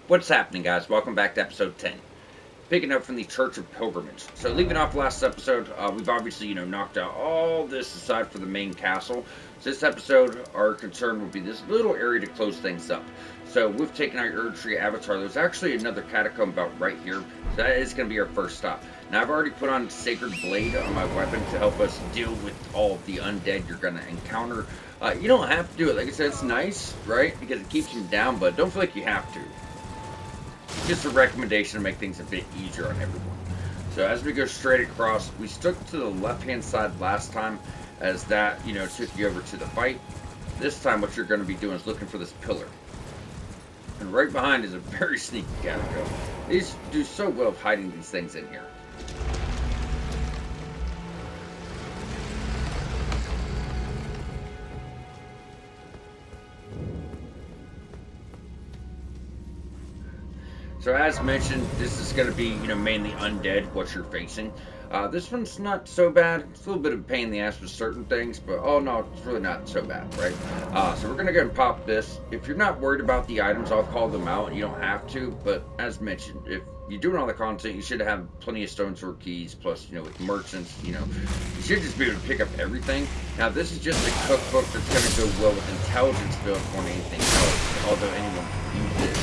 What's happening, guys? Welcome back to episode 10. Picking up from the Church of Pilgrimage. So, leaving off last episode, we've obviously, knocked out all this aside for the main castle. So, this episode, our concern will be this little area to close things up. So, we've taken our Erd Tree Avatar. There's actually another catacomb about right here. So, that is going to be our first stop. Now, I've already put on Sacred Blade on my weapon to help us deal with all of the undead you're going to encounter. You don't have to do it. Like I said, it's nice, right? Because it keeps them down, but don't feel like you have to. Just a recommendation to make things a bit easier on everyone. So as we go straight across, we stuck to the left-hand side last time, as that, took you over to the fight. This time what you're going to be doing is looking for this pillar. And right behind is a very sneaky catacomb. These do so well of hiding these things in here. So as mentioned, this is going to be, mainly undead, what you're facing. This one's not so bad. It's a little bit of a pain in the ass with certain things, but oh no, it's really not so bad, right? So we're going to go and pop this. If you're not worried about the items, I'll call them out. You don't have to, but as mentioned, if you're doing all the content, you should have plenty of stone sword keys, plus, with merchants, you should just be able to pick up everything. Now, this is just a cookbook that's going to go well with intelligence build more than anything else, although anyone can use it.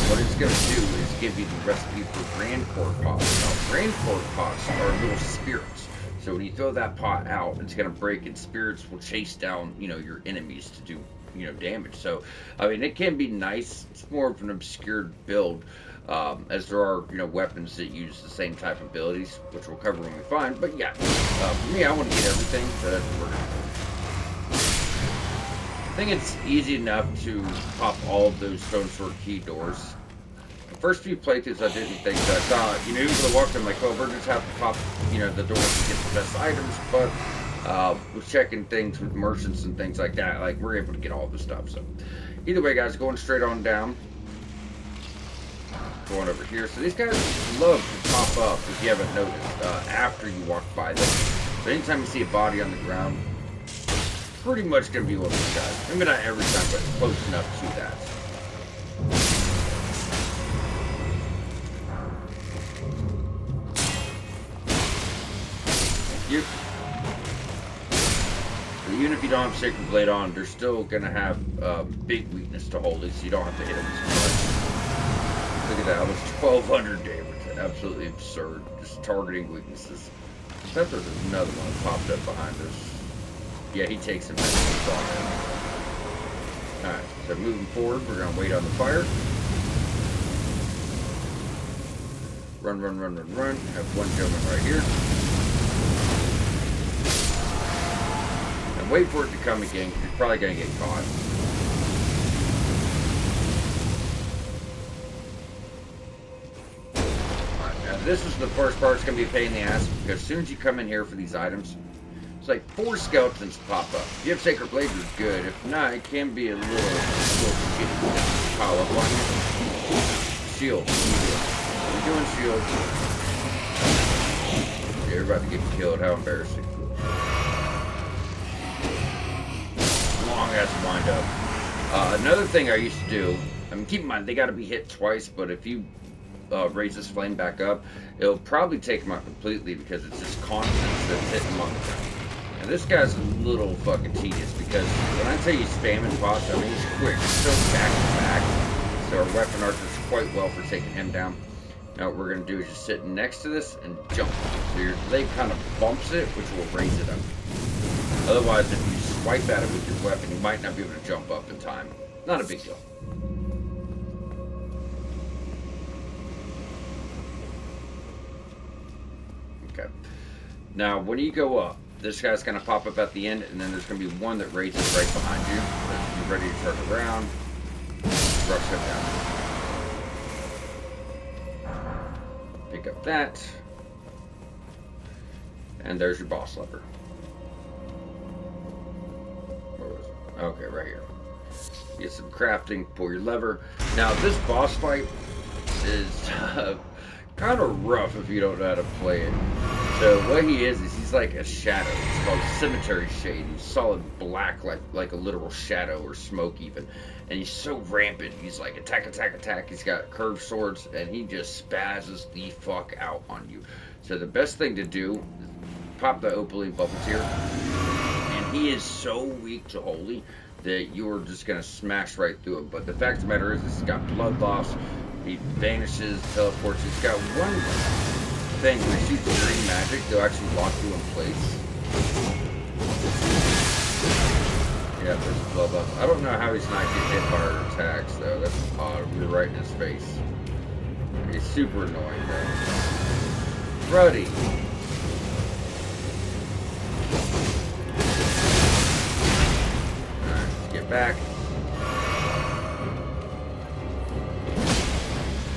What it's going to do is give you the recipe for Grand Core pots. Now, Grand Core pots are little spirits. So when you throw that pot out, it's going to break, and spirits will chase down, your enemies to do, damage. So, I mean, it can be nice. It's more of an obscured build, as there are, weapons that use the same type of abilities, which we'll cover when we find. But yeah, for me, I want to get everything, so that's what we're going to do. I think it's easy enough to pop all of those stone sword key doors. The first few playthroughs I didn't think that. I thought, you would have walked in like, oh, we're just have to pop, the doors to get the best items, but with checking things with merchants and things like that, like, we're able to get all the stuff. So either way, guys, going straight on down. Going over here. So these guys love to pop up, if you haven't noticed, after you walk by them. So anytime you see a body on the ground, pretty much going to be one of these guys. Maybe not every time, but close enough to that. You, even if you don't have Sacred Blade on, they're still going to have big weakness to holy, so you don't have to hit them as much. Look at that, almost 1,200 damage. Absolutely absurd. Just targeting weaknesses. Except there's another one that popped up behind us. Yeah, he takes him. Alright, so moving forward, we're going to wait on the fire. Run, run, run, run, run. Have one gentleman right here. And wait for it to come again, because you're probably going to get caught. Alright, now this is the first part. It's going to be a pain in the ass, because as soon as you come in here for these items, it's like 4 skeletons pop up. If you have Sacred Blade, you're good. If not, it can be a little shitty. Pile up on you. Shield. We're doing shield. You're about to get killed. How embarrassing. Long ass wind up. Another thing I used to do, keep in mind, they got to be hit twice, but if you raise this flame back up, it'll probably take them out completely, because it's just constants that's hitting them on the ground. And this guy's a little fucking tedious, because when I tell you spamming pots, I mean, he's quick. He's so back to back. So our weapon archer's quite well for taking him down. Now what we're going to do is just sit next to this and jump. So your leg kind of bumps it, which will raise it up. Otherwise, if you swipe at it with your weapon, you might not be able to jump up in time. Not a big deal. Okay. Now, when you go up, this guy's going to pop up at the end, and then there's going to be one that raises right behind you. So you're ready to turn around, rush him down. Pick up that. And there's your boss lever. Where was it? Okay, right here. Get some crafting, pull your lever. Now, this boss fight is kind of rough if you don't know how to play it. So what he is he's like a shadow. It's called cemetery shade. He's solid black, like a literal shadow or smoke even. And he's so rampant. He's like attack, attack, attack. He's got curved swords, and he just spazzes the fuck out on you. So the best thing to do is pop the opaline bubbles here. And he is so weak to holy that you're just gonna smash right through him. But the fact of the matter is, he's got blood loss. He vanishes, teleports. He's got one thing. When he shoots green magic, they'll actually lock you in place. Yeah, there's blood loss. I don't know how he's not getting hit by our attacks, though. That's odd. We're right in his face. He's super annoying, though. Ruddy. Alright, let's get back.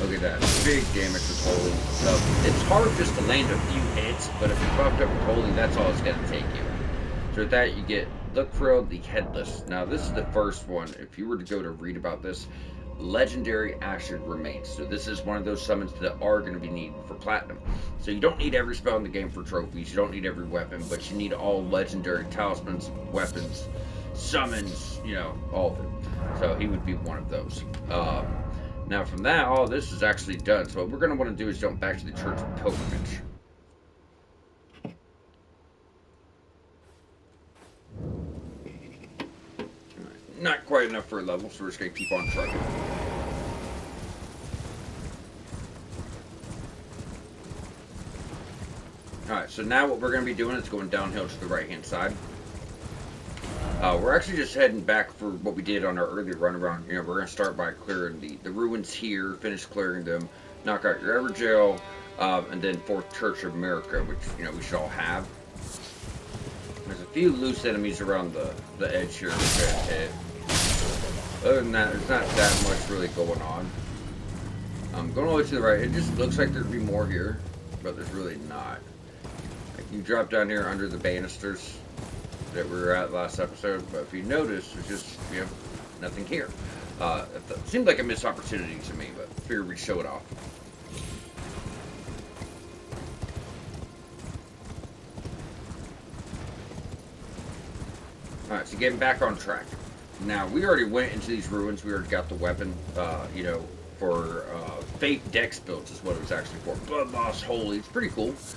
Look at that. Big damage with holy. So it's hard just to land a few hits, but if you're buffed up with holy, that's all it's going to take you. So with that, you get Lookfrill the Headless. Now, this is the first one. If you were to go to read about this, Legendary Ashen Remains. So this is one of those summons that are going to be needed for Platinum. So you don't need every spell in the game for trophies. You don't need every weapon, but you need all legendary talismans, weapons, summons, you know, all of it. So he would be one of those. Now from that, all this is actually done. So what we're going to want to do is jump back to the Church of Pilgrimage. Not quite enough for a level, so we're just going to keep on trucking. Alright, so now what we're going to be doing is going downhill to the right-hand side. We're actually just heading back for what we did on our earlier run around. You know, we're going to start by clearing the ruins here, finish clearing them, knock out your Everjail, and then 4th Church of America, which, you know, we should all have. There's a few loose enemies around the edge here we're going to hit. Other than that, there's not that much really going on. Going all the way to the right, it just looks like there'd be more here, but there's really not. Like, you drop down here under the banisters that we were at last episode, but if you notice, there's just, you know, nothing here. It seemed like a missed opportunity to me, but figured we'd show it off. Alright, so getting back on track. Now, we already went into these ruins. We already got the weapon, you know, for Fate Dex builds is what it was actually for. Blood Loss Holy. It's pretty cool. It's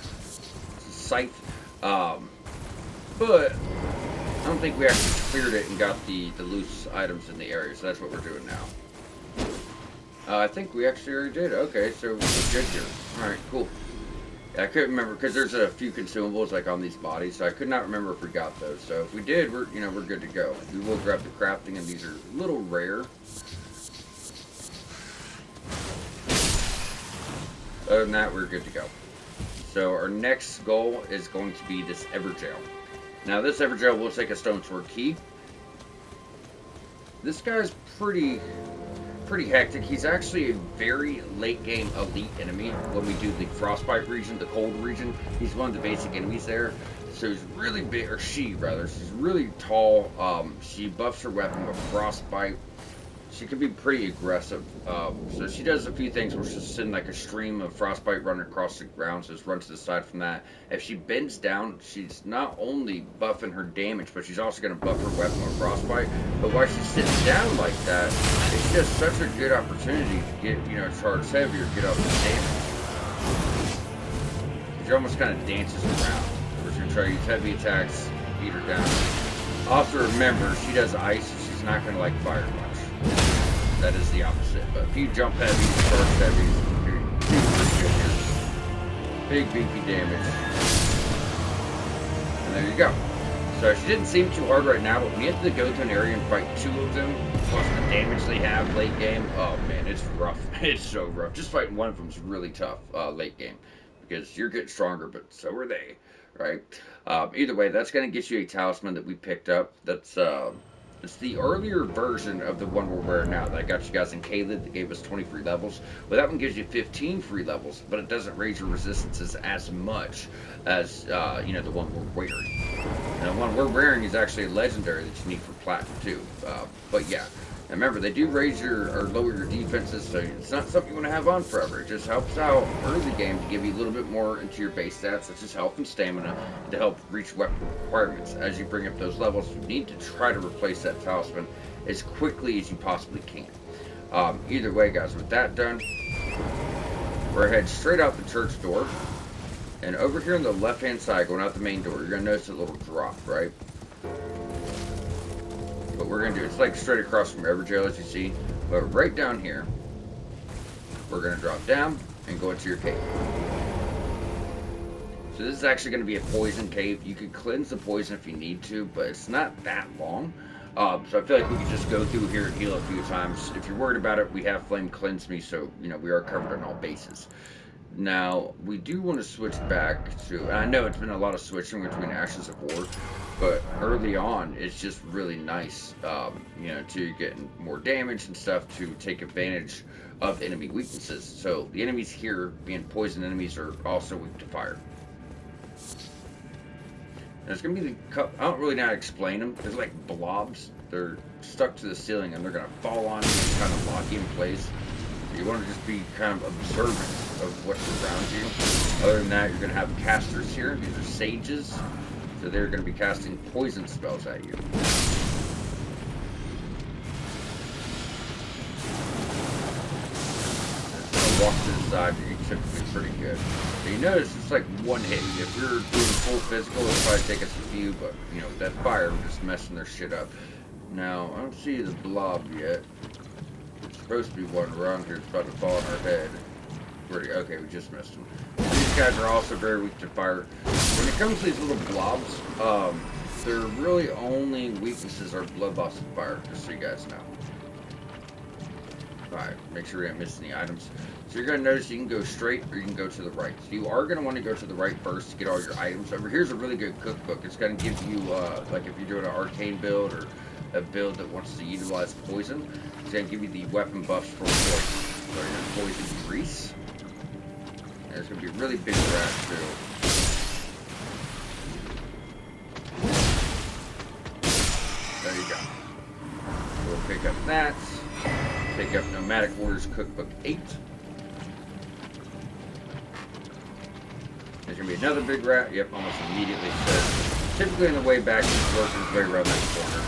a scythe. But I don't think we actually cleared it and got the loose items in the area, so that's what we're doing now. I think we actually already did. Okay, so we're good here. Alright, cool. I couldn't remember because there's a few consumables like on these bodies, so I could not remember if we got those. So if we did, we're good to go. We will grab the crafting, and these are a little rare. Other than that, we're good to go. So our next goal is going to be this Everjail. Now this Everjail will take a Stone Sword Key. This guy's pretty hectic. He's actually a very late game elite enemy when we do the Frostbite region, the cold region. He's one of the basic enemies there. So he's really big, or she rather. She's really tall. She buffs her weapon with Frostbite. She can be pretty aggressive. So she does a few things where she'll send like a stream of Frostbite running across the ground, so just run to the side from that. If she bends down, she's not only buffing her damage, but she's also going to buff her weapon with Frostbite. But while she's sitting down like that, it's just such a good opportunity to get, you know, charged heavier, get up the damage. She almost kind of dances around. We're just going to try to use heavy attacks, beat her down. Also remember, she does ice, so she's not going to like fire much. That is the opposite. But if you jump heavy, charge heavy, you're pretty good here. Big beefy damage. And there you go. So she didn't seem too hard right now, but when you have to go to an area and fight 2 of them, plus the damage they have late game, oh man, it's rough. It's so rough. Just fighting one of them is really tough late game. Because you're getting stronger, but so are they. Right? Either way, that's going to get you a talisman that we picked up. That's it's the earlier version of the one we're wearing now. That got you guys in Caleb that gave us 20 free levels. Well, that one gives you 15 free levels, but it doesn't raise your resistances as much as, you know, the one we're wearing. And the one we're wearing is actually a legendary that you need for Platinum, too. But yeah, And remember, they do raise your or lower your defenses, so it's not something you want to have on forever. It just helps out early game to give you a little bit more into your base stats, such as health and stamina, to help reach weapon requirements. As you bring up those levels, you need to try to replace that talisman as quickly as you possibly can. Either way, guys, with that done, we're heading straight out the church door. And over here on the left-hand side, going out the main door, you're going to notice a little drop, right? What we're going to do, it's like straight across from Everjail, as you see. But right down here, we're going to drop down and go into your cave. So this is actually going to be a poison cave. You can cleanse the poison if you need to, but it's not that long. So I feel like we could just go through here and heal a few times. If you're worried about it, we have Flame Cleanse Me, so, you know, we are covered on all bases. Now, we do want to switch back to, and I know it's been a lot of switching between Ashes of War, but early on, it's just really nice, you know, to get more damage and stuff to take advantage of enemy weaknesses. So, the enemies here, being poison enemies, are also weak to fire. There's going to be the cup. I don't really know how to explain them. There's like blobs. They're stuck to the ceiling and they're going to fall on you and kind of lock you in place. You want to just be kind of observant of what's around you. Other than that, you're going to have casters here. These are sages. So they're going to be casting poison spells at you. Walk to the side, you're typically pretty good. But you notice it's like one hit. If you're doing full physical, it'll probably take us a few, but you know, with that fire, we're just messing their shit up. Now, I don't see the blob yet. There's supposed to be one around here. It's about to fall on our head. Okay, we just missed him. These guys are also very weak to fire. When it comes to these little blobs, their really only weaknesses are blood loss and fire, just so you guys know. Alright, make sure we don't miss any items. So you're going to notice you can go straight or you can go to the right. So you are going to want to go to the right first to get all your items. Over here's a really good cookbook. It's going to give you, like if you're doing an arcane build or a build that wants to utilize poison, it's going to give you the weapon buffs for poison. So your poison grease. And there's going to be a really big rat too. There you go. We'll pick up that. Pick up Nomadic Warriors Cookbook 8. There's going to be another big rat. Yep, almost immediately. So, typically on the way back, he's working his way around that corner.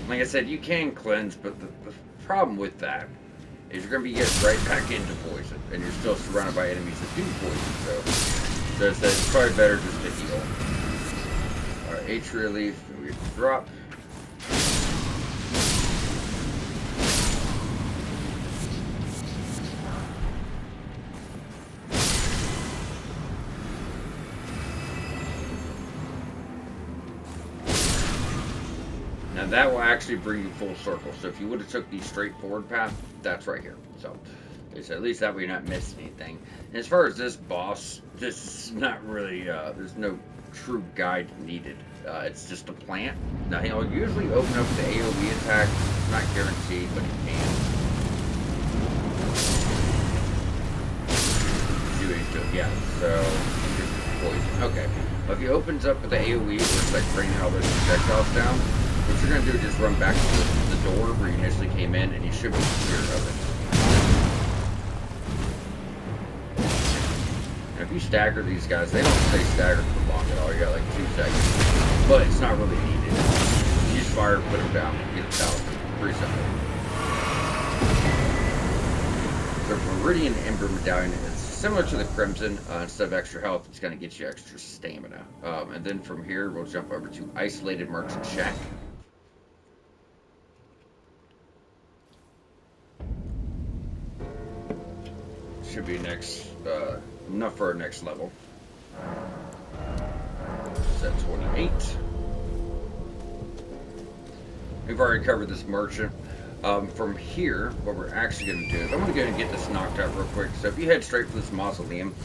Like I said, you can cleanse, but the problem with that is you're going to be getting right back into poison, and you're still surrounded by enemies that do poison, so it's probably better just to heal. Alright, Atria Leaf, we have to drop. Now that will actually bring you full circle. So if you would have took the straightforward path, that's right here. So it's at least that way you're not missing anything. And as far as this boss, this is not really, there's no true guide needed. It's just a plant. Now he'll usually open up the AoE attack. Not guaranteed, but he can. See what he's doing. Yeah, so poison. Okay. Well, if he opens up with the AoE, where it's like bringing all those projectiles down, what you're going to do is just run back to the door where you initially came in, and you should be clear of it. And if you stagger these guys, they don't stay staggered for long at all. You got like 2 seconds. But it's not really needed. You just fire, put them down, get them out. Pretty simple. The Viridian Ember Medallion is similar to the Crimson. Instead of extra health, it's going to get you extra stamina. And then from here, we'll jump over to Isolated Merchant Shack. Should be next, enough for our next level. Set 28. We've already covered this merchant. From here, what we're actually going to do is I'm going to go and get this knocked out real quick. So if you head straight for this mausoleum,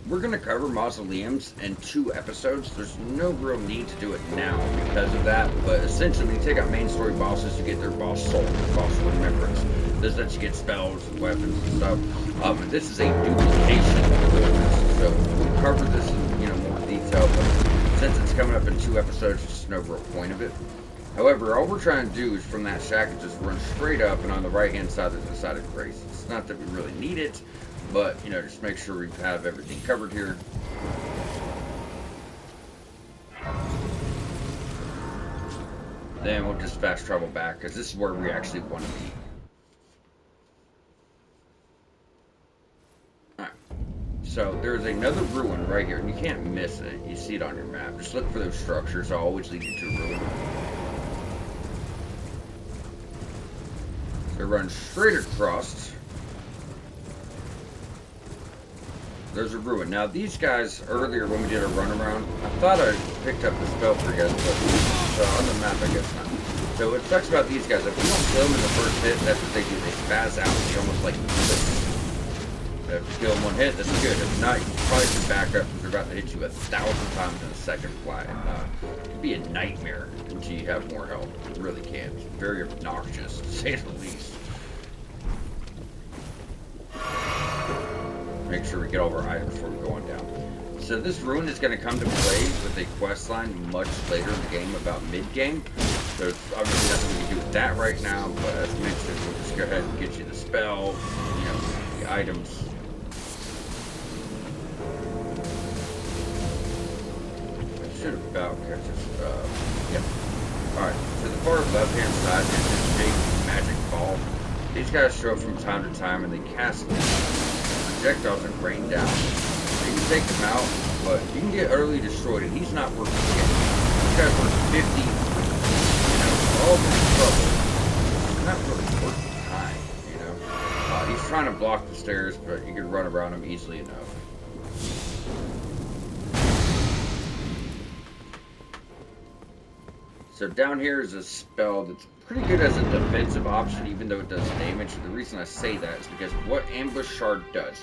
we're going to cover mausoleums in 2 episodes. There's no real need to do it now because of that, but essentially when you take out main story bosses, you get their boss soul, boss remembrance. This lets you get spells and weapons and stuff. And this is a duplication of this, so we'll cover this in more detail, but since it's coming up in 2 episodes, there's no real point of it. However, all we're trying to do is from that shack just run straight up, and on the right hand side there's a decided grace. It's not that we really need it, but just make sure we have everything covered here. Then we'll just fast travel back because this is where we actually want to be. Alright, so there's another ruin right here, and you can't miss it. You see it on your map. Just look for those structures. They'll always lead you to a ruin. So run straight across. There's a ruin. Now these guys, earlier when we did a run around, I thought I picked up the spell for you guys, but on the map I guess not. So what sucks about these guys, if you don't kill them in the first hit, that's what they do. They spaz out. They almost like this. If you kill them one hit, that's good. If not, you probably should back up because they're about to hit you 1,000 times in a second fly. And it can be a nightmare until you have more health. It really can. It's very obnoxious, to say the least. Make sure we get all of our items before we go on down. So this ruin is going to come to play with a quest line much later in the game, about mid-game. So it's obviously nothing we can do with that right now, but as mentioned, we'll just go ahead and get you the spell, the items. I should have about catch us. Yep. Alright, to the far left-hand side is this big magic ball. These guys show up from time to time and they cast projectiles and rain down. You can take them out, but you can get utterly destroyed, and he's not worth again. This guy's worth 50. All this trouble. It's not really worth the time, He's trying to block the stairs, but you can run around him easily enough. So down here is a spell that's pretty good as a defensive option, even though it does damage. The reason I say that is because what Ambush Shard does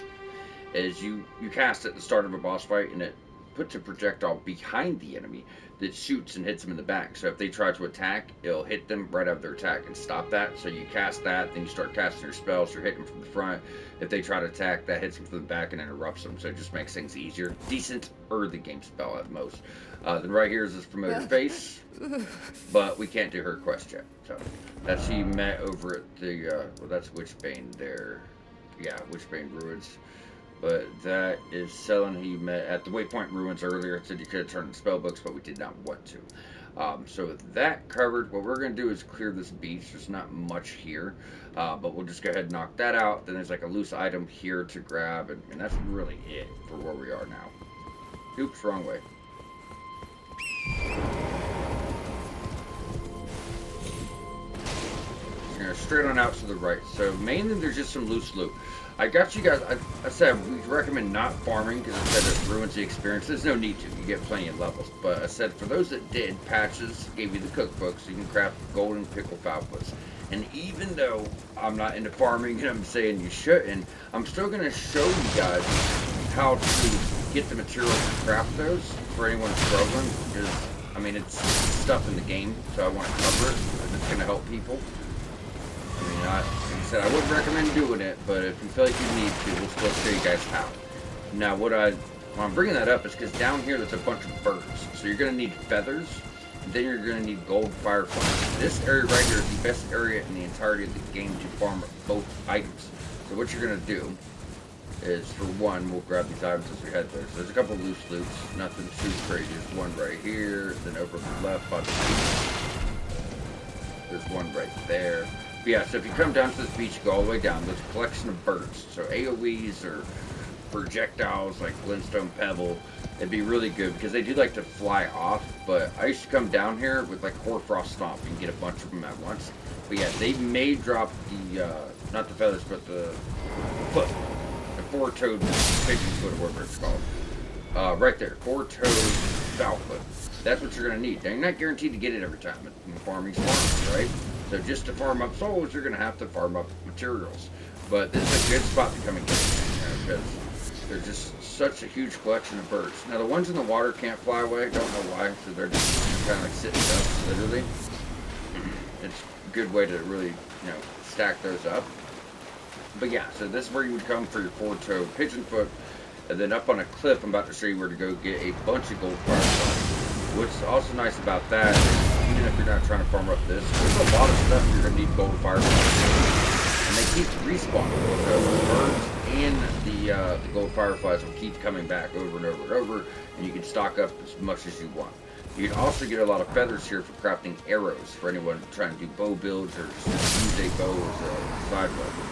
is you cast it at the start of a boss fight, and it puts a projectile behind the enemy that shoots and hits them in the back. So if they try to attack, it'll hit them right out of their attack and stop that. So you cast that, then you start casting your spells, so you're hitting them from the front. If they try to attack, that hits them from the back and interrupts them. So it just makes things easier. Decent early game spell at most. Then right here is this familiar face, but we can't do her quest yet. So that's who you met over at the, well, that's Witchbane there. Yeah, Witchbane Ruins. But that is Selene, who you met at the Waypoint Ruins earlier. It said you could have turned spell books, but we did not want to. So with that covered, what we're going to do is clear this beach. There's not much here, but we'll just go ahead and knock that out. Then there's like a loose item here to grab, and that's really it for where we are now. Oops, wrong way. Straight on out to the right. So mainly there's just some loose loot. I got you guys, I said we recommend not farming because I said it ruins the experience. There's no need to. You get plenty of levels. But I said for those that did, Patches gave you the cookbook so you can craft golden pickle falcons. And even though I'm not into farming and I'm saying you shouldn't, I'm still going to show you guys how to get the materials to craft those for anyone struggling. Because, I mean, it's stuff in the game, so I want to cover it because it's going to help people. I mean, like I said, I wouldn't recommend doing it, but if you feel like you need to, we'll still show you guys how. Now, why I'm bringing that up is because down here there's a bunch of birds. So you're going to need feathers, and then you're going to need gold fireflies. This area right here is the best area in the entirety of the game to farm both items. So what you're going to do is, for one, we'll grab these items as we head there. So there's a couple loose loops, nothing too crazy. There's one right here, then over to the left by the beach. There's one right there. But yeah, so if you come down to this beach, you go all the way down. There's a collection of birds. So AoEs or projectiles like glintstone pebble, it'd be really good because they do like to fly off. But I used to come down here with like hoarfrost stomp and get a bunch of them at once. But yeah, they may drop the not the feathers, but the foot, the four-toed pigeon foot, or whatever it's called. Right there, four-toed fowl foot. That's what you're gonna need. Now, you're not guaranteed to get it every time. Farming's farming, right? So just to farm up souls, you're going to have to farm up materials. But this is a good spot to come and get because there's just such a huge collection of birds. Now the ones in the water can't fly away. Don't know why. So they're just kind of like sitting up, literally. It's a good way to really, stack those up. But yeah, so this is where you would come for your 4-toe pigeon foot. And then up on a cliff, I'm about to show you where to go get a bunch of gold fireflies. What's also nice about that is, even if you're not trying to farm up this, there's a lot of stuff you're going to need gold fireflies. And they keep respawning. So the birds and the gold fireflies will keep coming back over and over and over, and you can stock up as much as you want. You can also get a lot of feathers here for crafting arrows for anyone trying to do bow builds or just use a bow as a side weapon.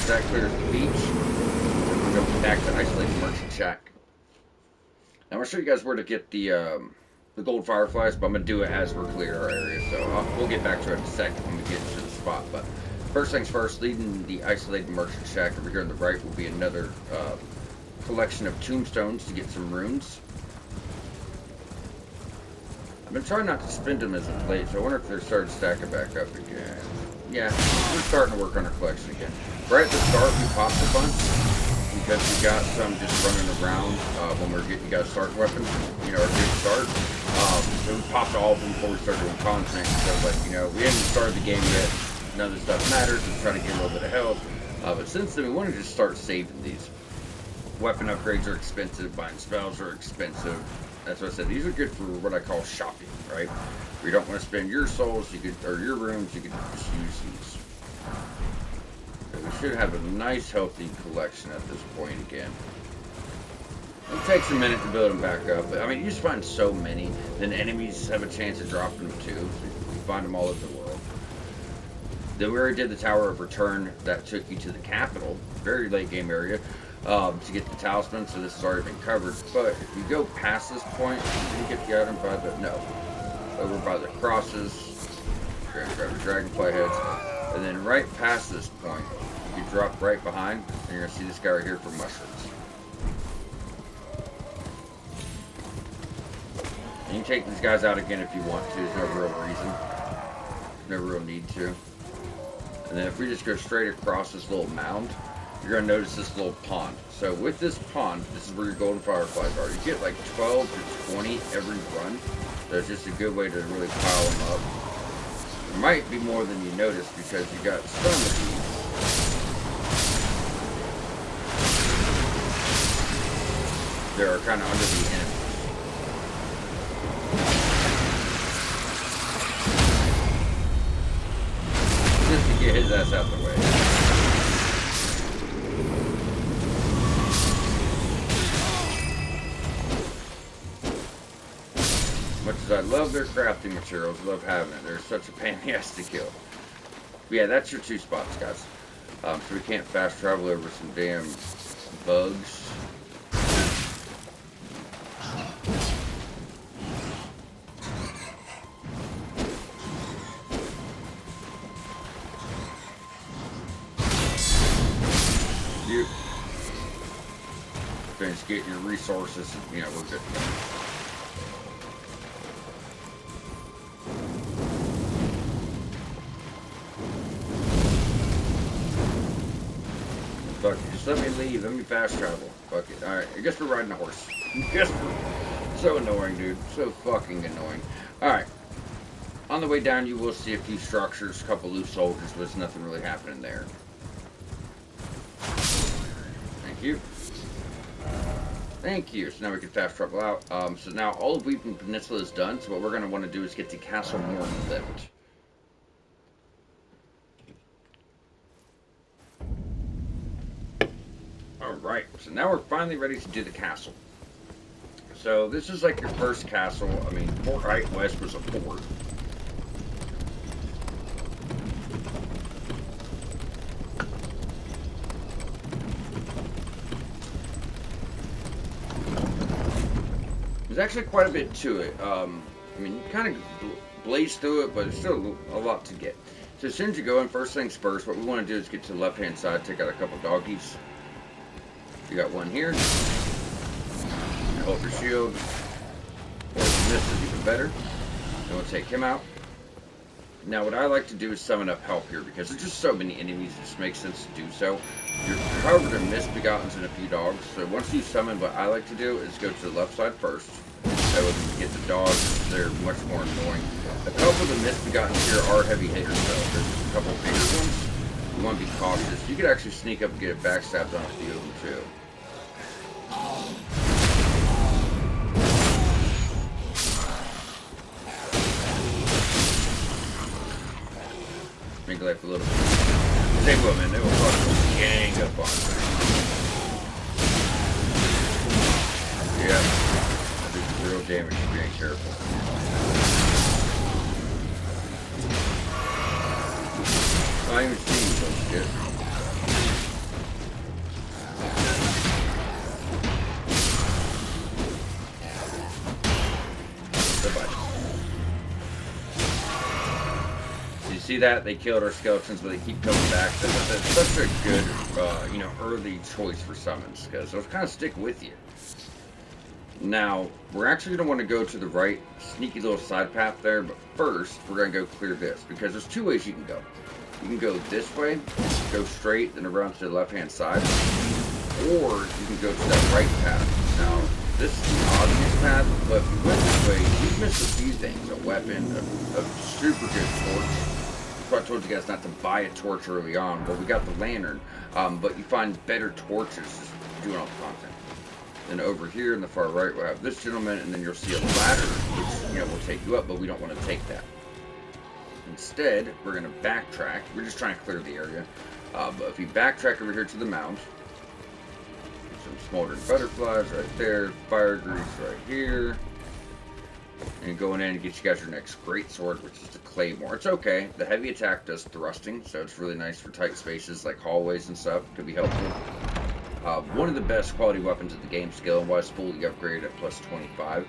That clears the beach. We're going to go back to isolate the merchant shack. Now I'm going to show you guys where to get the gold fireflies, but I'm going to do it as we're clear our area. So we'll get back to it in a second when we get to the spot. But first things first, leading the isolated merchant shack over here on the right will be another collection of tombstones to get some runes. I've been trying not to spend them as of late, so I wonder if they're starting stacking back up again. Yeah, we're starting to work on our collection again. Right at the start, we popped a bunch because we got some just running around when we were getting you guys starting weapons, a good start. So we popped all of them before we started doing content. So we hadn't started the game yet. None of this stuff matters. We're trying to get a little bit of health. But since then, we wanted to start saving these. Weapon upgrades are expensive. Buying spells are expensive. That's what I said. These are good for what I call shopping, right? If you don't want to spend your souls, or your rooms, you can just use these. So we should have a nice, healthy collection at this point again. It takes a minute to build them back up. But, you just find so many. Then enemies have a chance of dropping them too. So you find them all over the world. Then we already did the Tower of Return. That took you to the capital. Very late game area. To get the talisman, so this has already been covered. But if you go past this point, you can get the item by over by the crosses. You're going to grab the dragonfly heads. And then right past this point, you drop right behind, and you're going to see this guy right here for mushrooms. And you can take these guys out again if you want to. There's no real reason. No real need to. And then if we just go straight across this little mound, you're going to notice this little pond. So with this pond, this is where your golden fireflies are. You get like 12 to 20 every run. So it's just a good way to really pile them up. There might be more than you notice because you got some of these. That are kind of under the enemies. Just to get his ass out the way. Much as I love their crafting materials, love having it. They're such a pain in the ass to kill. But yeah, that's your 2 spots, guys. So we can't fast travel over some damn bugs. You finish getting your resources, and, we're good to go. Fuck it, just let me leave, let me fast travel. Fuck it. Alright, I guess we're riding a horse. So annoying, dude. So fucking annoying. Alright. On the way down, you will see a few structures, a couple loose soldiers, but there's nothing really happening there. Thank you. Thank you. So now we can fast travel out. So now all of Weeping Peninsula is done, so what we're going to want to do is get to Castle Moorne lift. Alright, so now we're finally ready to do the castle. So this is like your first castle. Fort Height West was a fort. There's actually quite a bit to it. You kind of blaze through it, but it's still a lot to get. So as soon as you go in, first things first, what we want to do is get to the left-hand side, take out a couple doggies. You got one here. Hold your shield. Or if this is even better. And we'll take him out. Now, what I like to do is summon up help here because there's just so many enemies, it just makes sense to do so. You're covered in misbegottens and a few dogs. So once you summon, what I like to do is go to the left side first. So when you get the dogs, they're much more annoying. A couple of the misbegottens here are heavy hitters, though. There's just a couple of bigger ones. You want to be cautious. You could actually sneak up and get a backstabbed on a few of them, too. Make life a little bit. Say what, man, they will fucking gang up on me. Yeah. That does real damage if you ain't careful. I don't even see you, little shit. Goodbye. See that? They killed our skeletons, but they keep coming back. That's such a good, early choice for summons, because they'll kind of stick with you. Now, we're actually going to want to go to the right, sneaky little side path there, but first, we're going to go clear this, because there's two ways you can go. You can go this way, go straight, then around to the left-hand side, or you can go to that right path. Now, this is the obvious path, but if you went this way, you've missed a few things. A weapon, a super good torch. I told you guys not to buy a torch early on. Well, we got the lantern, but you find better torches just doing all the content. Then over here in the far right, we'll have this gentleman, and then you'll see a ladder, which, will take you up, but we don't want to take that. Instead, we're going to backtrack. We're just trying to clear the area. But if you backtrack over here to the mount, some smoldering butterflies right there, fire grease right here. And going in and get you guys your next great sword, which is the claymore. It's okay. The heavy attack does thrusting, so it's really nice for tight spaces like hallways and stuff. Could be helpful. One of the best quality weapons of the game, skill and wise, fully upgraded at plus 25.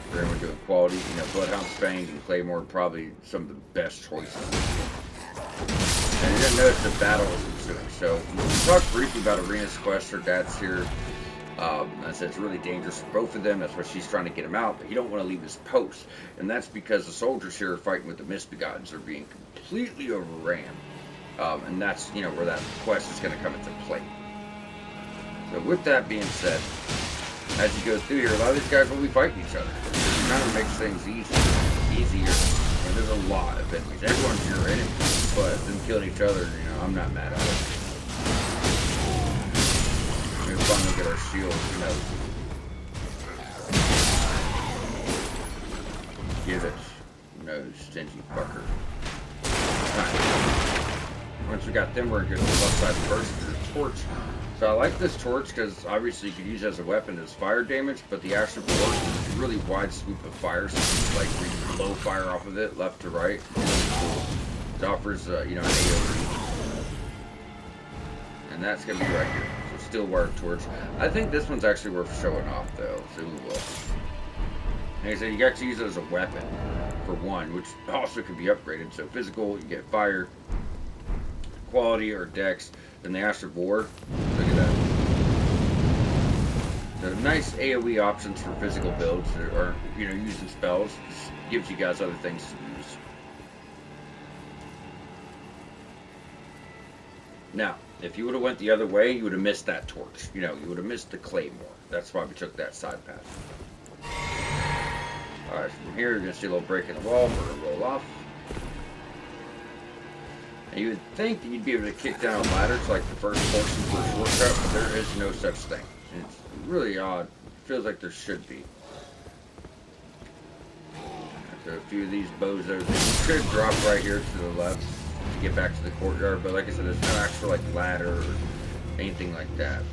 For anyone doing quality, Bloodhound Fang and claymore, probably some of the best choices. And you're gonna notice the battle is ensuing. So we talked briefly about Arena's quest. Her dad's here. I said it's really dangerous for both of them. That's why she's trying to get him out, but you don't want to leave his post. And that's because the soldiers here are fighting with the misbegottens. They're being completely overran. And that's, where that quest is going to come into play. So with that being said, as you go through here, a lot of these guys will be fighting each other. It kind of makes things easier. And there's a lot of enemies. Everyone's your enemy, but them killing each other, I'm not mad at it. We'll finally get our shield, Give it. No, stingy fucker. Right. Once we got them, we're going to go to the left side first for the torch. So I like this torch because obviously you could use it as a weapon as fire damage, but the actual torch is a really wide swoop of fire, so it's like where you blow fire off of it, left to right. It offers, an AoE. And that's going to be right here. Steel wire torch. I think this one's actually worth showing off though, so we will. Like I said, you can actually use it as a weapon for one, which also could be upgraded. So physical, you get fire, quality, or dex. Then the Ash of War. Look at that. The nice AoE options for physical builds that are, using spells. Just gives you guys other things to use. Now, if you would have went the other way, you would have missed that torch. You would have missed the claymore. That's why we took that side path. Alright, from here, you're going to see a little break in the wall. We're going to roll off. And you would think that you'd be able to kick down a ladder to like the first portion, first shortcut, but there is no such thing. It's really odd. It feels like there should be. So a few of these bozos, they could drop right here to the left to get back to the courtyard, but like I said, there's no actual like ladder or anything like that.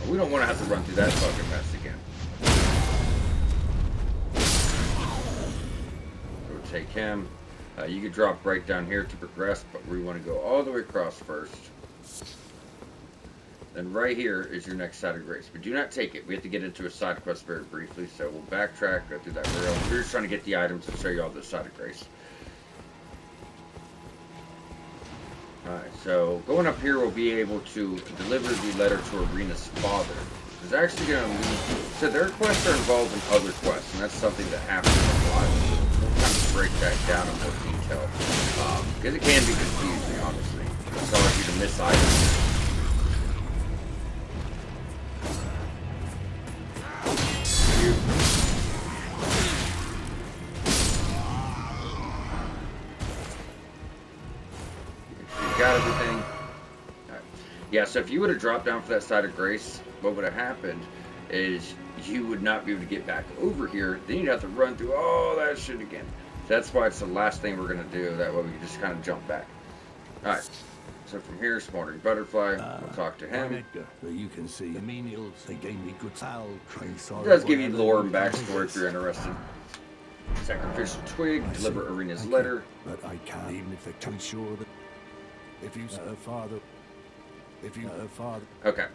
We don't want to have to run through that fucking mess again. So we'll take him. You could drop right down here to progress, but we want to go all the way across first. Then right here is your next side of grace. But do not take it. We have to get into a side quest very briefly, so we'll backtrack, go through that rail. We're just trying to get the items and show you all this side of grace. Alright, so going up here, we'll be able to deliver the letter to Arena's father. It's actually going to lead... So their quests are involved in other quests, and that's something that happens a lot. We'll kind of break that down in more detail. Because it can be confusing, honestly. It's cause you to miss items. Got everything. Right. Yeah, so if you would have dropped down for that side of grace, what would have happened is you would not be able to get back over here. Then you'd have to run through all that shit again. So that's why it's the last thing we're going to do. That way we can just kind of jump back. Alright, so from here, Smoldering Butterfly. We'll talk to him. You can see the menials. They gave me good foul. It does give you lore and backstory if you're interested. Sacrificial Twig, deliver Arena's letter. But I can't, even if they're too sure that if you father. Okay,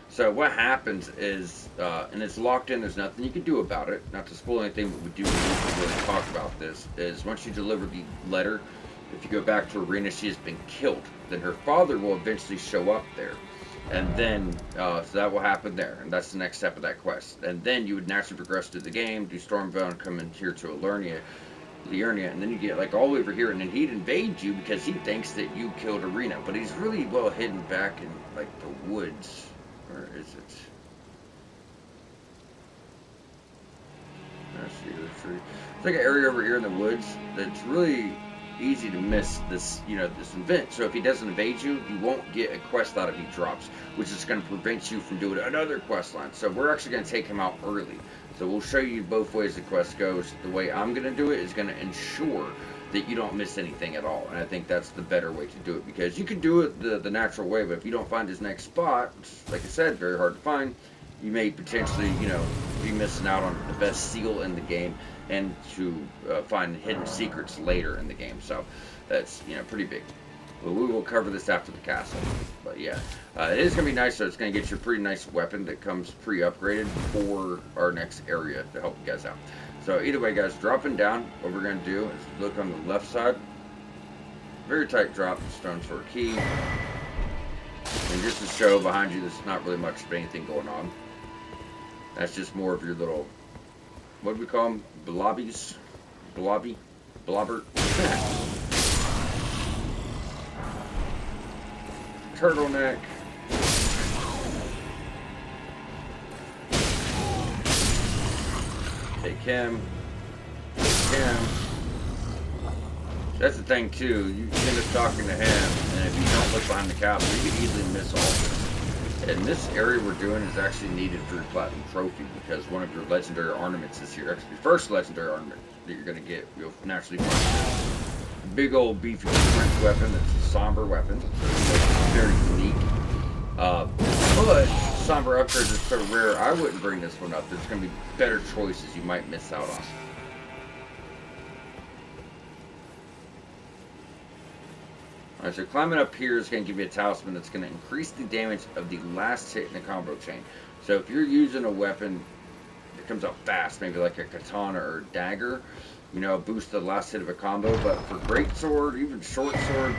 so what happens is, and it's locked in, there's nothing you can do about it. Not to spoil anything, but we do need to really talk about this, is once you deliver the letter, if you go back to Arena, she has been killed. Then her father will eventually show up there. And then, so that will happen there, and that's the next step of that quest. And then you would naturally progress through the game, do Stormveil, and come in here to Liurnia, and then you get like all over here, and then he'd invade you because he thinks that you killed Arena, but he's really well hidden back in like the woods. Where is it? I see the tree. It's like an area over here in the woods that's really easy to miss this, this event. So if he doesn't evade you, you won't get a quest out if he drops, which is going to prevent you from doing another quest line. So we're actually going to take him out early. So we'll show you both ways the quest goes. The way I'm going to do it is going to ensure that you don't miss anything at all. And I think that's the better way to do it, because you can do it the natural way, but if you don't find his next spot, like I said, very hard to find, you may potentially, be missing out on the best seal in the game, and to find hidden secrets later in the game. So that's, pretty big. But we will cover this after the castle. But yeah, it is going to be nice. So it's going to get you a pretty nice weapon that comes pre-upgraded for our next area to help you guys out. So either way, guys, dropping down, what we're going to do is look on the left side. Very tight drop, stones for a key. And just to show behind you, there's not really much of anything going on. That's just more of your little, what do we call them? Blobbies? Blobby? Blobber? Turtleneck. Take him. Take him. That's the thing too. You end up talking to him, and if you don't look behind the castle, you can easily miss all this. And this area we're doing is actually needed for your Platinum Trophy, because one of your legendary ornaments is here. Actually, the first legendary ornament that you're going to get, you'll naturally find this big old beefy strength weapon. That's a somber weapon, so it's very unique. But somber upgrades are so rare, I wouldn't bring this one up. There's going to be better choices you might miss out on. Alright, so climbing up here is going to give you a talisman that's going to increase the damage of the last hit in the combo chain. So if you're using a weapon that comes out fast, maybe like a katana or a dagger, boost the last hit of a combo. But for greatsword, even short sword,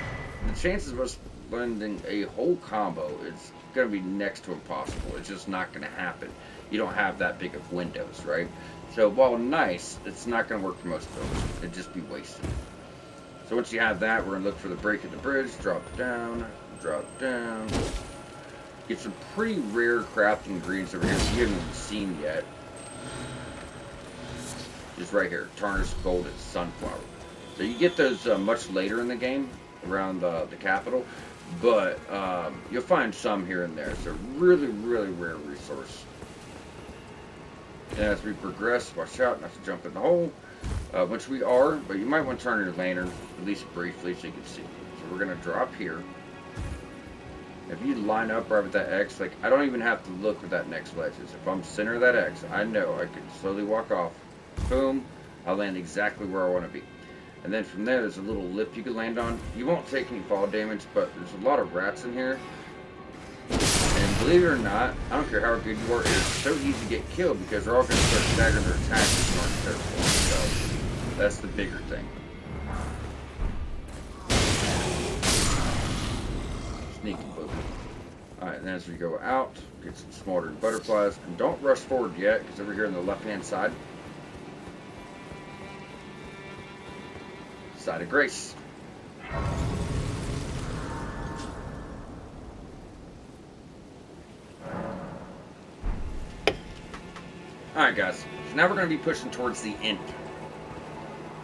the chances of us blending a whole combo is going to be next to impossible. It's just not going to happen. You don't have that big of windows, right? So while nice, it's not going to work for most folks. It'd just be wasted. So once you have that, we're going to look for the break in the bridge, drop down, get some pretty rare crafting ingredients over here that you haven't even seen yet. Just right here, tarnished golden sunflower. So you get those much later in the game, around the capital, but you'll find some here and there. So really, really rare resource. And as we progress, watch out not to jump in the hole. Which we are, but you might want to turn your lantern, at least briefly, so you can see. So we're going to drop here. If you line up right with that X, like, I don't even have to look where that next ledge is. If I'm center of that X, I know I can slowly walk off. Boom, I'll land exactly where I want to be. And then from there, there's a little lip you can land on. You won't take any fall damage, but there's a lot of rats in here. And believe it or not, I don't care how good you are, it's so easy to get killed because they're all going to start staggering their attacks if you aren't careful. So that's the bigger thing. Sneaky booby. Alright, and as we go out, get some smoldering butterflies. And don't rush forward yet, because over here on the left-hand side of Grace. Alright, guys. So now we're going to be pushing towards the end.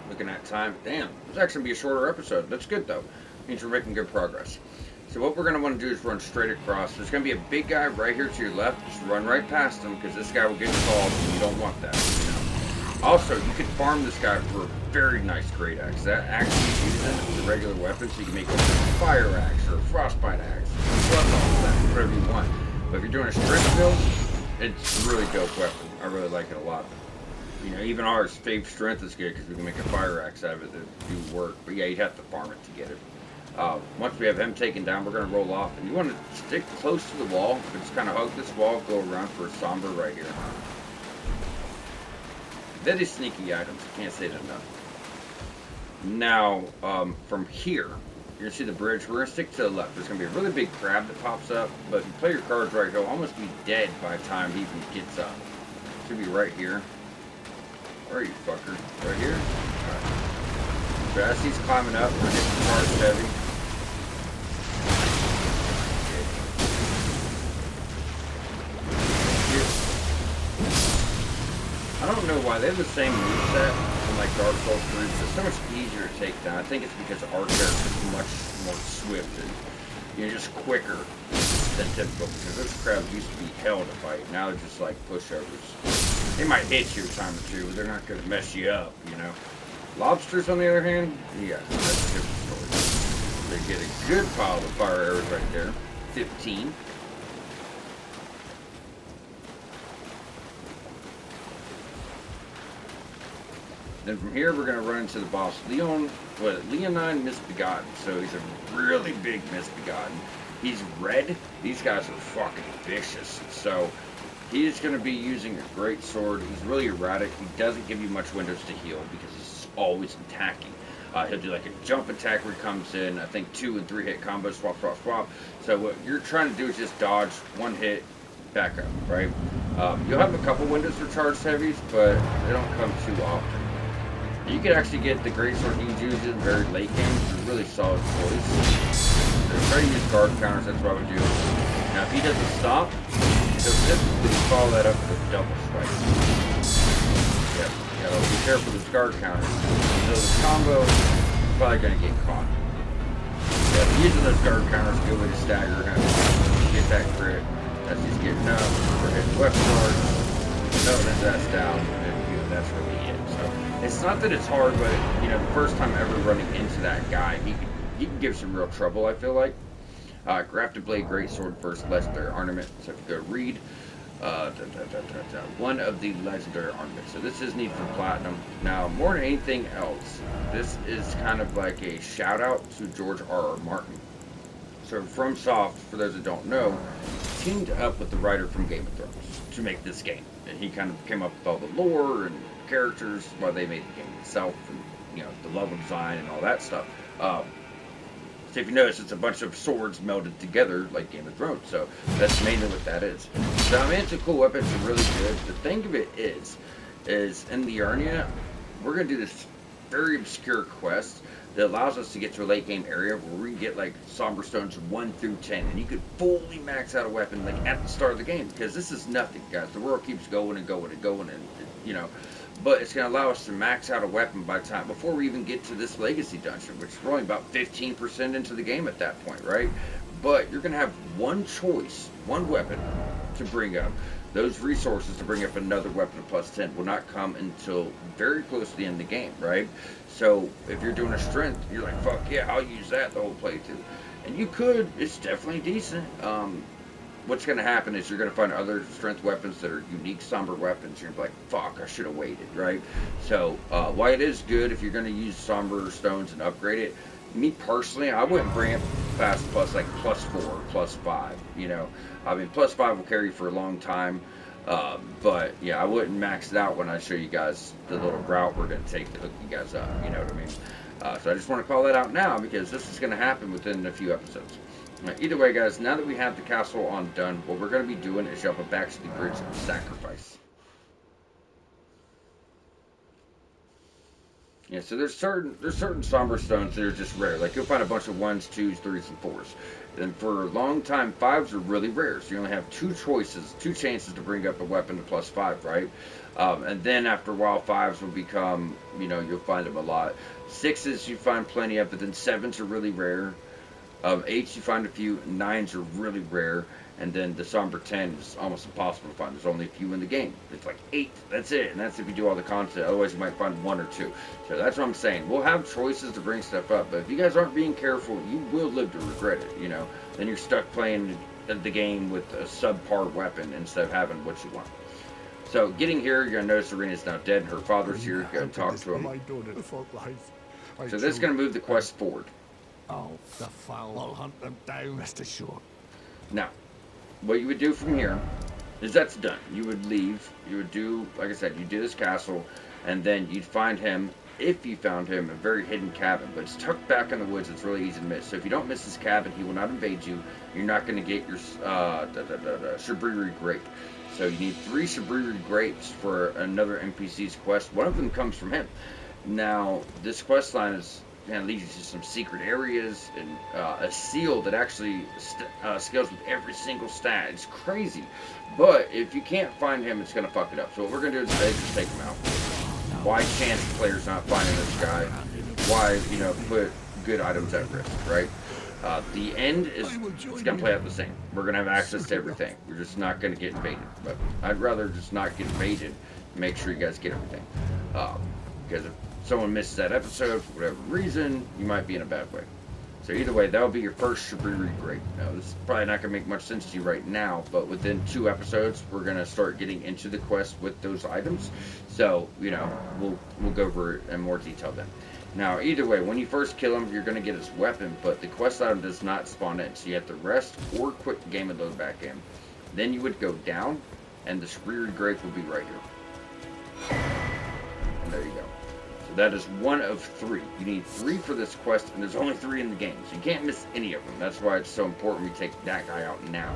Looking at time. Damn, this actually going to be a shorter episode. That's good, though. Means we're making good progress. So what we're going to want to do is run straight across. There's going to be a big guy right here to your left. Just run right past him, because this guy will get called, and you don't want that, you know. Also, you can farm this guy for a very nice great axe. That actually uses the regular weapon, so you can make a fire axe or a frostbite axe. Plus all that, whatever you want. But if you're doing a strength build, it's a really dope weapon. I really like it a lot. You know, even ours, Fave Strength is good because we can make a fire axe out of it that do work. But yeah, you'd have to farm it to get it. Once we have him taken down, we're going to roll off. And you want to stick close to the wall, but just kind of hug this wall, go around for a somber right here. Very sneaky items, can't say that enough. Now, from here, you're going to see the bridge. We're going to stick to the left. There's going to be a really big crab that pops up, but if you play your cards right, he'll almost be dead by the time he even gets up. Should be right here. Where are you, fucker? Right here? Alright. So as he's climbing up, we're going to get the cards heavy. I don't know why they have the same moveset in like Dark Souls 3, but it's so much easier to take down. I think it's because our character is much more swift and you're just quicker than typical, because those crabs used to be hell to fight. Now they're just like pushovers. They might hit you a time or two, but they're not going to mess you up, you know. Lobsters, on the other hand, yeah, that's a different story. They get a good pile of fire arrows right there. 15. Then from here, we're going to run into the boss, Leonine Misbegotten. So he's a really big Misbegotten. He's red. These guys are fucking vicious. So he's going to be using a great sword. He's really erratic. He doesn't give you much windows to heal because he's always attacking. He'll do like a jump attack where he comes in. I think 2 and 3 hit combo, swap, swap, swap. So what you're trying to do is just dodge, one hit, back up, right? You'll have a couple windows for charged heavies, but they don't come too often. You can actually get the greatsword he's using very late game. It's a really solid choice. So try to use guard counters, that's what I would do. Now if he doesn't stop, he'll typically follow that up with a double strike. Yep, you gotta be careful with guard counters. So the combo is probably gonna get caught. Yeah, using those guard counters, good way to stagger him. Get that crit as he's getting up, or hitting weapon guard. No, then that's down, and you know, that's really it. So it's not that it's hard, but you know, the first time ever running into that guy, he can give some real trouble, I feel like. Grafted Blade Greatsword, first legendary ornament. So if you go read, one of the legendary ornaments. So this is needed for platinum. Now, more than anything else, this is kind of like a shout out to George R.R. Martin. So FromSoft, for those that don't know, teamed up with the writer from Game of Thrones to make this game. And he kind of came up with all the lore and characters while they made the game itself, and you know, the level design and all that stuff. So if you notice, it's a bunch of swords melded together like Game of Thrones. So that's mainly what that is. So I mean, it's a cool weapon. It's really good. The thing of it is in the Arnia, we're gonna do this very obscure quest that allows us to get to a late game area where we can get like Somber Stones 1 through 10, and you could fully max out a weapon like at the start of the game, because this is nothing, guys. The world keeps going and going and going, and you know, but it's going to allow us to max out a weapon by the time before we even get to this legacy dungeon, which we're only about 15% into the game at that point, right? But you're going to have one choice, one weapon to bring up. Those resources to bring up another weapon of plus 10 will not come until very close to the end of the game, right? So if you're doing a strength, you're like, fuck yeah, I'll use that the whole playthrough. And you could, it's definitely decent. What's going to happen is you're going to find other strength weapons that are unique somber weapons. You're going to be like, fuck, I should have waited, right? So while it is good if you're going to use somber stones and upgrade it, me personally, I wouldn't bring it past plus like plus 4, plus 5, you know. I mean, plus 5 will carry you for a long time. But yeah, I wouldn't max it out when I show you guys the little route we're going to take to hook you guys up, you know what I mean? So I just want to call that out now because this is going to happen within a few episodes. Either way, guys, now that we have the castle on done, what we're going to be doing is jumping back to the bridge of sacrifice. Yeah, so there's certain somber stones that are just rare. Like you'll find a bunch of ones, twos, threes, and fours. And for a long time, fives are really rare. So you only have two choices, two chances to bring up a weapon to +5, right? And then after a while, fives will become, you'll find them a lot. Sixes you find plenty of, but then sevens are really rare. Eights you find a few, nines are really rare, and then the somber 10 is almost impossible to find. There's only a few in the game. It's like 8, that's it, and that's if you do all the content. Otherwise you might find 1 or 2. So that's what I'm saying. We'll have choices to bring stuff up, but if you guys aren't being careful, you will live to regret it. Then you're stuck playing the game with a subpar weapon instead of having what you want. So getting here, you're going to notice Arena's now dead, and her father's here. You're going to talk to him. So this is going to move the quest forward. Oh, the foul. I'll hunt them down, rest assured. Now, what you would do from here is that's done. You would leave. You would do, like I said, you do this castle, and then you'd find him, if you found him, a very hidden cabin. But it's tucked back in the woods. It's really easy to miss. So if you don't miss his cabin, he will not invade you. You're not going to get your Shabriri grape. So you need 3 Shabriri grapes for another NPC's quest. One of them comes from him. Now, this quest line is leads you to some secret areas and a seal that actually scales with every single stat. It's crazy. But if you can't find him, it's going to fuck it up. So what we're going to do today is just take him out. Why chance the players not finding this guy? Why, put good items at risk, right? The end is it's going to play out the same. We're going to have access to everything. We're just not going to get invaded. But I'd rather just not get invaded and make sure you guys get everything. Because if someone misses that episode for whatever reason, you might be in a bad way. So either way, that'll be your first Shabriri grape. Now, this is probably not going to make much sense to you right now, but within 2 episodes, we're going to start getting into the quest with those items. So, we'll go over it in more detail then. Now, either way, when you first kill him, you're going to get his weapon, but the quest item does not spawn in. So you have to rest or quit the game and load back in. Then you would go down, and the Shabriri grape will be right here. And there you go. That is 1 of 3. You need 3 for this quest, and there's only 3 in the game, so you can't miss any of them. That's why it's so important we take that guy out now.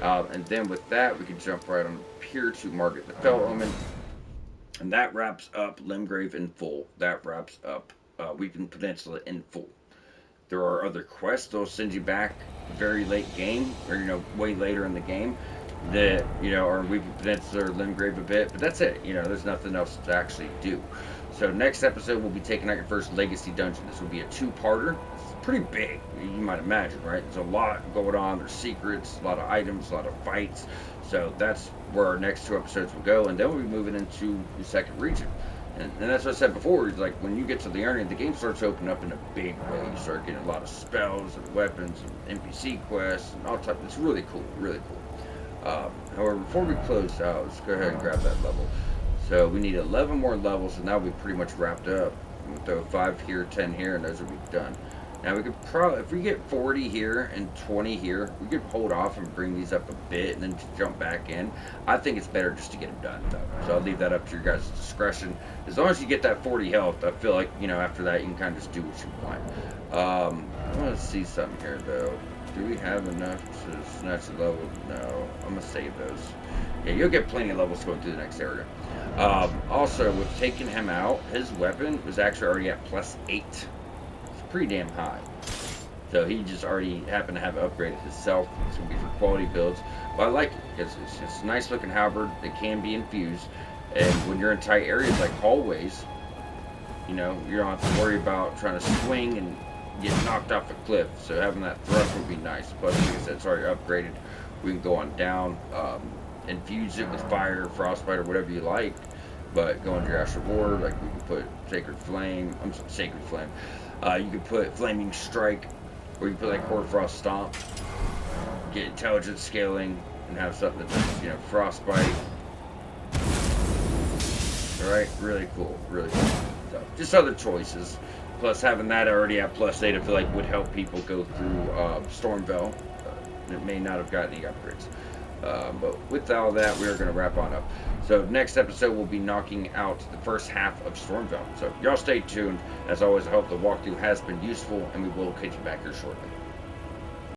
And then with that, we can jump right on here to Margaret the Fell Omen, and that wraps up Limgrave in full. That wraps up Weeping Peninsula in full. There are other quests that'll send you back very late game, or way later in the game, that are Weeping Peninsula or Limgrave a bit, but that's it. There's nothing else to actually do. So next episode, we'll be taking out your first Legacy Dungeon. This will be a 2-parter. It's pretty big, you might imagine, right? There's a lot going on. There's secrets, a lot of items, a lot of fights. So that's where our next 2 episodes will go, and then we'll be moving into the second region. And that's what I said before. It's like when you get to the area, the game starts to open up in a big way. You start getting a lot of spells and weapons and NPC quests and all types. It's really cool, really cool. However, before we close out, let's go ahead and grab that level. So we need 11 more levels, and that'll be pretty much wrapped up. We'll throw 5 here, 10 here, and those will be done. Now we could probably, if we get 40 here and 20 here, we could hold off and bring these up a bit and then jump back in. I think it's better just to get them done, though. So I'll leave that up to your guys' discretion. As long as you get that 40 health, I feel like, after that you can kind of just do what you want. I want to see something here, though. Do we have enough to snatch the level? No. I'm going to save those. Yeah, you'll get plenty of levels going through the next area. Also, with taking him out, his weapon was actually already at +8. It's pretty damn high. So he just already happened to have it upgraded himself. It's going to be for quality builds. But I like it because it's a nice looking halberd that can be infused. And when you're in tight areas like hallways, you don't have to worry about trying to swing and get knocked off a cliff. So having that thrust would be nice. Plus, like I said, it's already upgraded. We can go on down, infuse it with fire, frostbite, or whatever you like. But go into your astral board, like we can put Sacred Flame. Sacred Flame. You could put Flaming Strike, or you can put like Hoarfrost Stomp. Get intelligence scaling and have something that's frostbite. Alright, really cool, really cool. So, just other choices. Plus, having that already at +8, I feel like would help people go through Stormveil that may not have gotten any upgrades. But with all that, we are going to wrap on up. So next episode, we'll be knocking out the first half of Stormveil. So y'all stay tuned. As always, I hope the walkthrough has been useful, and we will catch you back here shortly.